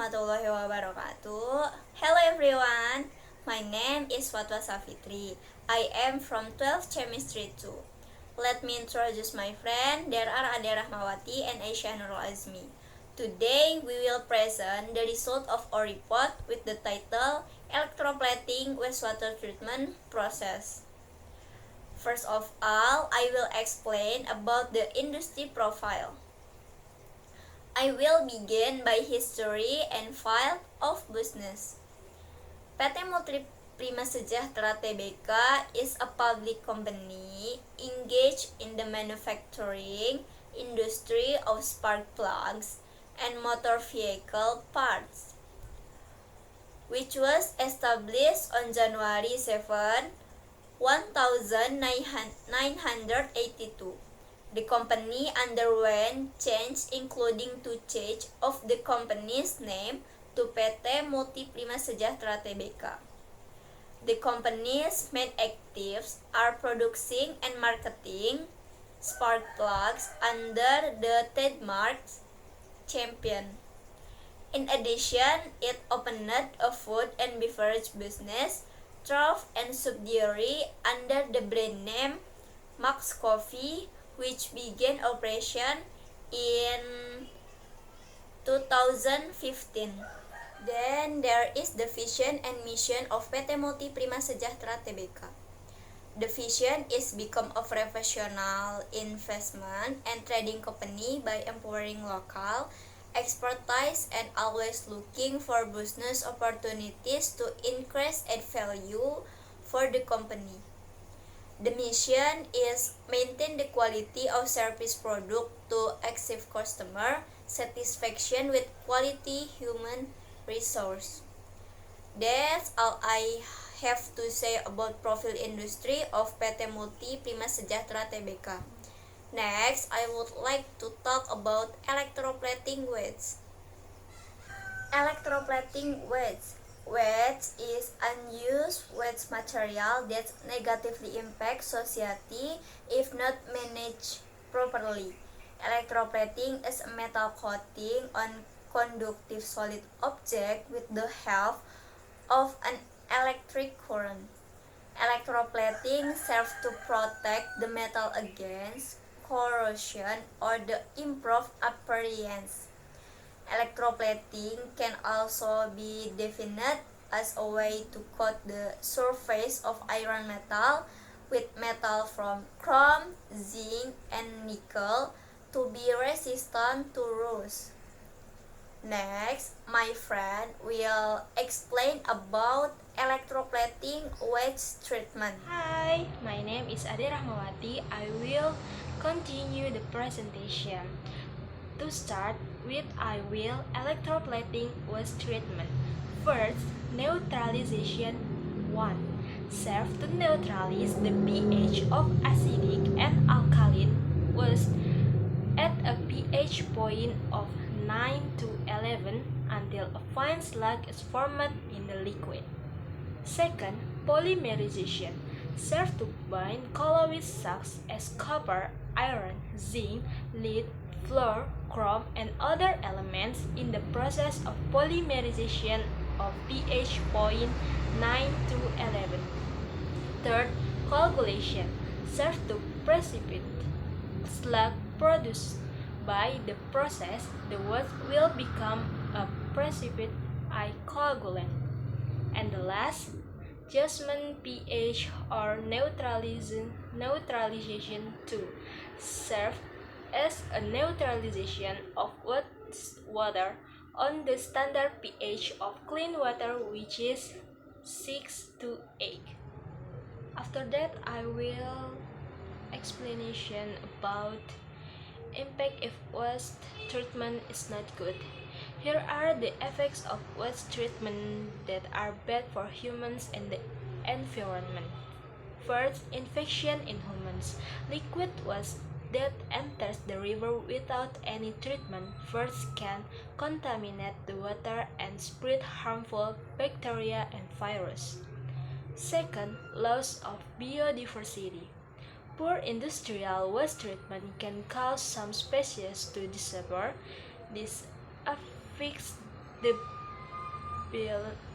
warahmatullahi wabarakatuh. Hello everyone, my name is Fatwa Safitri. I am from 12th Chemistry 2. Let me introduce my friend. There are Ade Rahmawati and Aisyah Nurul Azmi. Today we will present the result of our report with the title Electroplating Wastewater Treatment Process. First of all, I will explain about the industry profile. I will begin by history and file of business. PT Multi Prima Sejahtera Tbk is a public company engaged in the manufacturing industry of spark plugs and motor vehicle parts, which was established on January 7, 1982. The company underwent change, including to change of the company's name to PT Multi Prima Sejahtera Tbk. The company's main activities are producing and marketing spark plugs under the trademark Champion. In addition, it opened a food and beverage business, Trough and subsidiary under the brand name Max Coffee, which began operation in 2015. Then there is the vision and mission of PT Multi Prima Sejahtera Tbk. The vision is become a professional investment and trading company by empowering local expertise and always looking for business opportunities to increase add value for the company. The mission is maintain the quality of service product to achieve customer satisfaction with quality human resource. That's all I have to say about profile industry of PT Multi Prima Sejahtera Tbk. Next, I would like to talk about electroplating waste. Electroplating waste. Waste is unused waste material that negatively impacts society if not managed properly. Electroplating is a metal coating on conductive solid object with the help of an electric current. Electroplating serves to protect the metal against corrosion or the improved appearance. Electroplating can also be defined as a way to coat the surface of iron metal with metal from chrome, zinc, and nickel to be resistant to rust. Next, my friend will explain about electroplating waste treatment. Hi, my name is Ade Rahmawati. I will continue the presentation. To start with, I will electroplating waste treatment. First, neutralization 1. Serve to neutralize the pH of acidic and alkaline waste at a pH point of 9 to 11 until a fine slag is formed in the liquid. Second, polymerization serves to bind colloid salts as copper, iron, zinc, lead, fluor, chrome, and other elements in the process of polymerization of pH point 9 to 11. Third, coagulation serves to precipitate slag produced by the process. The waste will become a precipitate coagulant. And the last, adjustment pH or neutralization to serve as a neutralization of water on the standard pH of clean water, which is 6 to 8. After that, I will explanation about impact if waste treatment is not good. Here are the effects of waste treatment that are bad for humans and the environment. First, infection in humans. Liquid waste that enters the river without any treatment first can contaminate the water and spread harmful bacteria and virus. Second, loss of biodiversity. Poor industrial waste treatment can cause some species to disappear. This affects the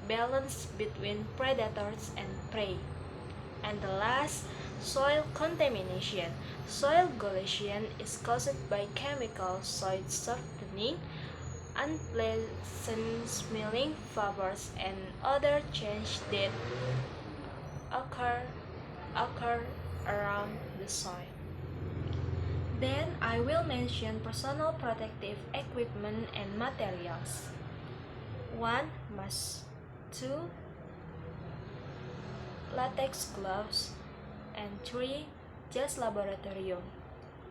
balance between predators and prey. And the last, soil contamination. Soil pollution is caused by chemical soil softening, unpleasant smelling vapors, and other changes that occur around the soil. Then I will mention personal protective equipment and materials. 1. Mask. 2. Latex gloves. And 3. Just laboratorium.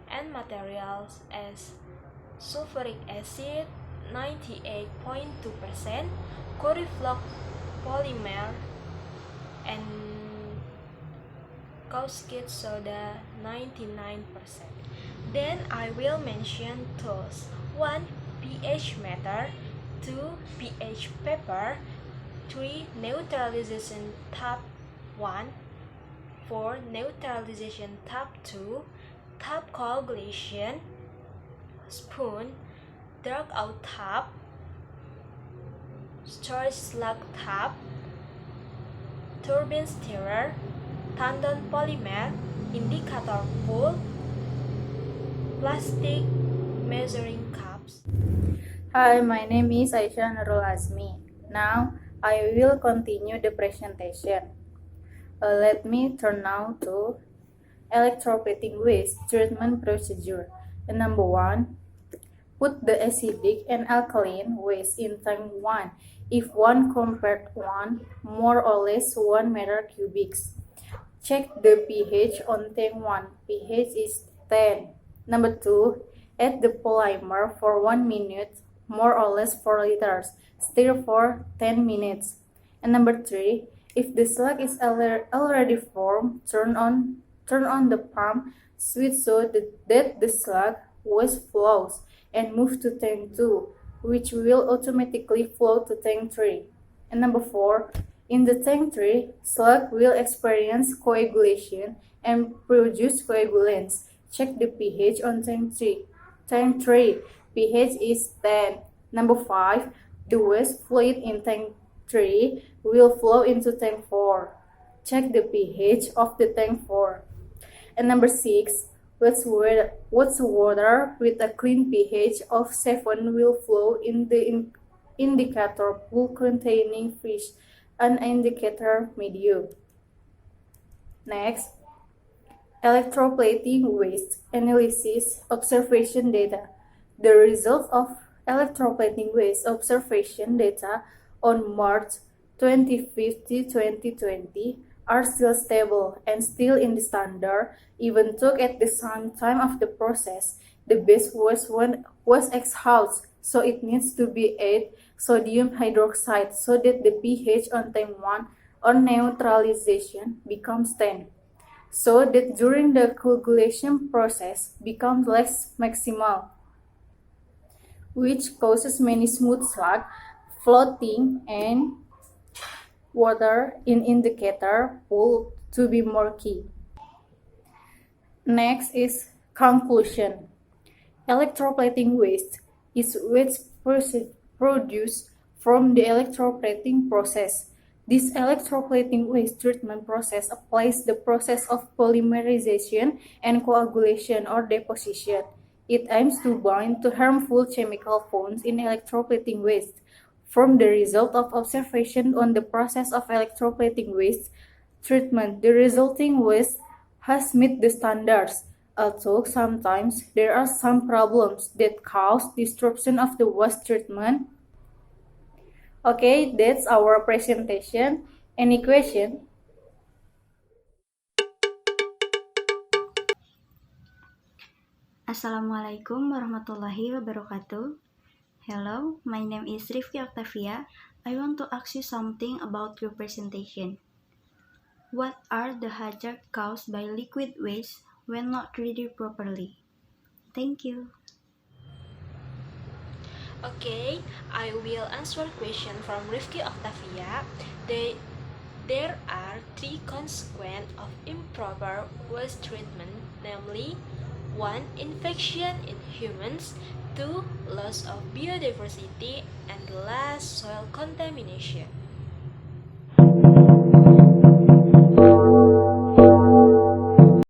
And materials as sulfuric acid 98.2%, Corifloc polymer, and caustic soda 99%. Then I will mention tools. 1. pH meter. 2. pH paper. 3. Neutralization tab 1. 4. Neutralization tab 2. Tab coagulation spoon. Dark out tab. Storage slug tab. Turbine stirrer. Tandon polymer. Indicator pool. Plastic measuring cups. Hi, my name is Aisyah Nurul Azmi. Now, I will continue the presentation. Let me turn now to electroplating waste treatment procedure. Number 1, put the acidic and alkaline waste in tank 1 if 1 compared 1 more or less 1 meter cubics. Check the pH on tank 1. pH is 10. Number 2, add the polymer for 1 minute, more or less 4 liters. Stir for 10 minutes. And number 3, if the slug is already formed, turn on the pump switch so that the slug waste flows and move to tank 2, which will automatically flow to tank 3. And number 4, in the tank 3, slug will experience coagulation and produce coagulants. Check the pH on tank 3. Tank 3, pH is 10. Number 5, the waste fluid in tank 3 will flow into tank 4. Check the pH of the tank 4. And number 6, water with a clean pH of 7 will flow in the indicator pool containing fish, an indicator medium. Next, electroplating waste analysis observation data. The results of electroplating waste observation data on March 25, 2020 are still stable and still in the standard, even though at the same time of the process, the base was exhausted, so it needs to be added sodium hydroxide so that the pH on tank 1 on neutralization becomes 10, so that during the coagulation process becomes less maximal, which causes many smooth slug floating and water in indicator pool to be murky. Next is conclusion. Electroplating waste is waste produced from the electroplating process. This electroplating waste treatment process applies the process of polymerization and coagulation or deposition. It aims to bind to harmful chemical bonds in electroplating waste. From the result of observation on the process of electroplating waste treatment, the resulting waste has met the standards, although sometimes there are some problems that cause disruption of the waste treatment. Okay, that's our presentation. Any question? Assalamualaikum warahmatullahi wabarakatuh. Hello, my name is Rifki Octavia. I want to ask you something about your presentation. What are the hazards caused by liquid waste when not treated properly? Thank you. Okay, I will answer question from Rifki Octavia. There are 3 consequences of improper waste treatment, namely 1. Infection in humans. 2. Loss of biodiversity. And last, soil contamination.